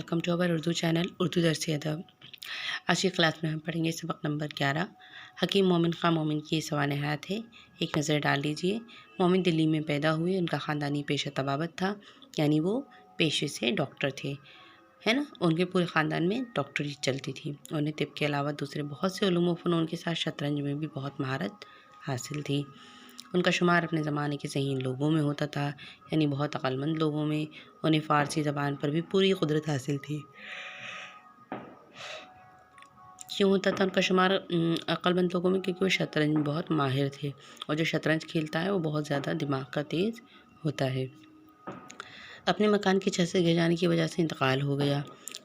Welcome to our Urdu channel Urdu दर्स अदब। आज की क्लास में हम पढ़ेंगे सबक नंबर 11। हकीम मोमिन ख़ां मोमिन की सवाल हयात है। एक नज़र डाल लीजिए। मोमिन दिल्ली में पैदा हुए। उनका ख़ानदानी पेशा तबाबत था, यानी वो पेशे से डॉक्टर थे, है ना। उनके पूरे ख़ानदान में डॉक्टरी चलती थी। उन्हें तिब के अलावा दूसरे बहुत से उलूम व फ़नून के साथ शतरंज में भी बहुत महारत हासिल थी। उनका शुमार अपने ज़माने के ज़हीन लोगों में होता था, यानी बहुत अक्लमंद लोगों में। उन्हें फ़ारसी ज़बान पर भी पूरी कुदरत हासिल थी। क्यों होता था उनका शुमार अक्लमंद लोगों में? क्योंकि वो शतरंज में बहुत माहिर थे, और जो शतरंज खेलता है वो बहुत ज़्यादा दिमाग का तेज़ होता है। अपने मकान की छत से गिर जाने की वजह से इंतकाल हो गया।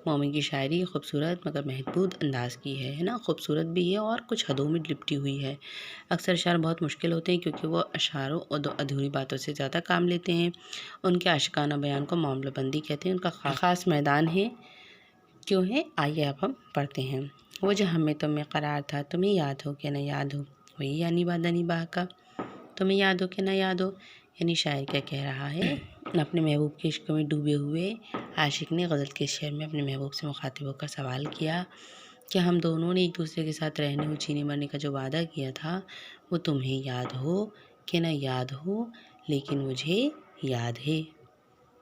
मोमिन की शायरी खूबसूरत मगर महदूद अंदाज की है ना। खूबसूरत भी है और कुछ हदों में लिपटी हुई है। अक्सर अशार बहुत मुश्किल होते हैं क्योंकि वो अशारों और अधूरी बातों से ज़्यादा काम लेते हैं। उनके आशिकाना बयान को मामला बंदी कहते हैं। उनका ख़ास मैदान है। क्यों है? आइए अब हम पढ़ते हैं। वो जो हम में तुम में करार था, तुम्हें याद हो कि न याद हो, वही यानी बादा निबाह का। तुम्हें याद हो कि न याद हो, यानी शायर क्या कह रहा है। अपने महबूब के इश्क में डूबे हुए आशिक ने गज़ल के शेर में अपने महबूब से मुखातिब होकर सवाल किया कि हम दोनों ने एक दूसरे के साथ रहने और जीने मरने का जो वादा किया था, वो तुम्हें याद हो कि न याद हो, लेकिन मुझे याद है।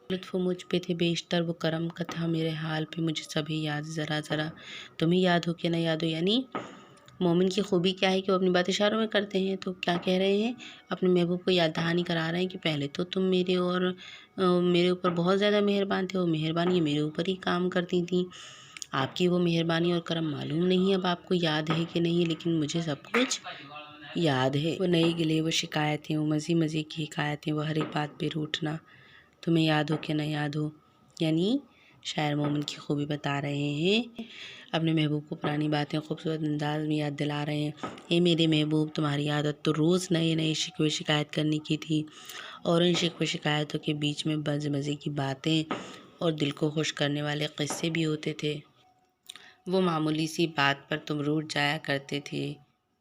लुत्फ़ मुझ पे थे बेशतर, वो करम का था मेरे हाल पे, मुझे सभी याद ज़रा ज़रा। तुम्हें याद हो कि न याद हो, यानी मोमिन की खूबी क्या है कि वो अपनी बात इशारों में करते हैं। तो क्या कह रहे हैं? अपने महबूब को याद दहानी करा रहे हैं कि पहले तो तुम मेरे और मेरे ऊपर बहुत ज़्यादा मेहरबान थे, वो मेहरबानी मेरे ऊपर ही काम करती थी। आपकी वो मेहरबानी और करम मालूम नहीं अब आपको याद है कि नहीं, लेकिन मुझे सब कुछ याद है। वो नई गिले, वो शिकायतें, वो मज़े मज़े की हिकायतें, वो हर एक बात पे रूठना। तुम्हें याद हो कि न याद हो, यानी शायर मोमिन की खूबी बता रहे हैं। अपने महबूब को पुरानी बातें खूबसूरत अंदाज में याद दिला रहे हैं। ए मेरे महबूब, तुम्हारी आदत तो रोज़ नए नए शिकवे शिकायत करने की थी, और इन शिकवे शिकायतों के बीच में मज़े की बातें और दिल को खुश करने वाले क़िस्से भी होते थे। वो मामूली सी बात पर तुम रूठ जाया करते थे,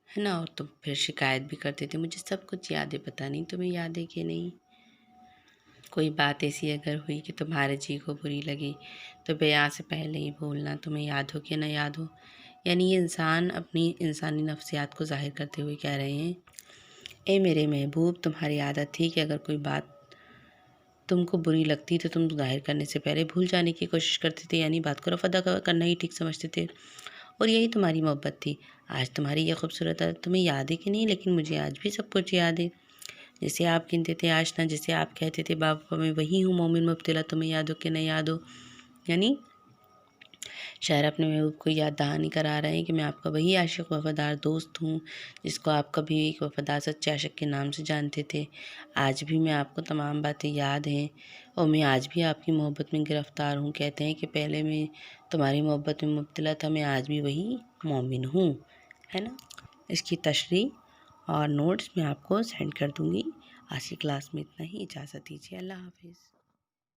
है ना, और तुम फिर शिकायत भी करते थे। मुझे सब कुछ याद है, पता नहीं तुम्हें याद है कि नहीं। कोई बात ऐसी अगर हुई कि तुम्हारे जी को बुरी लगी, तो बयां से पहले ही बोलना, तुम्हें याद हो कि न याद हो। यानी ये इंसान अपनी इंसानी नफ्सियात को ज़ाहिर करते हुए कह रहे हैं, ए मेरे महबूब, तुम्हारी आदत थी कि अगर कोई बात तुमको बुरी लगती तो तुम ज़ाहिर करने से पहले भूल जाने की कोशिश करते थे, यानी बात को रफ़ा दफ़ा करना ही ठीक समझते थे, और यही तुम्हारी मोहब्बत थी। आज तुम्हारी ये खूबसूरत आदत तुम्हें याद है कि नहीं, लेकिन मुझे आज भी सब कुछ याद है। जिसे आप गिनते थे आशना, जिसे आप कहते थे बाबा, मैं वही हूँ मोमिन मुब्तला, तुम्हें याद हो कि न याद हो। यानी शायर अपने महबूब को याद दहानी करा रहे हैं कि मैं आपका वही आशिक वफ़ादार दोस्त हूँ जिसको आप कभी एक वफ़ादार सच्चे आशिक के नाम से जानते थे। आज भी मैं आपको तमाम बातें याद हैं, और मैं आज भी आपकी मोहब्बत में गिरफ़्तार हूँ। कहते हैं कि पहले मैं तुम्हारी मोहब्बत में मुब्तला था, मैं आज भी वही मोमिन हूँ, है ना। इसकी तशरीह और नोट्स मैं आपको सेंड कर दूँगी। आज की क्लास में इतना ही। इजाज़त दीजिए। अल्लाह हाफ़िज़।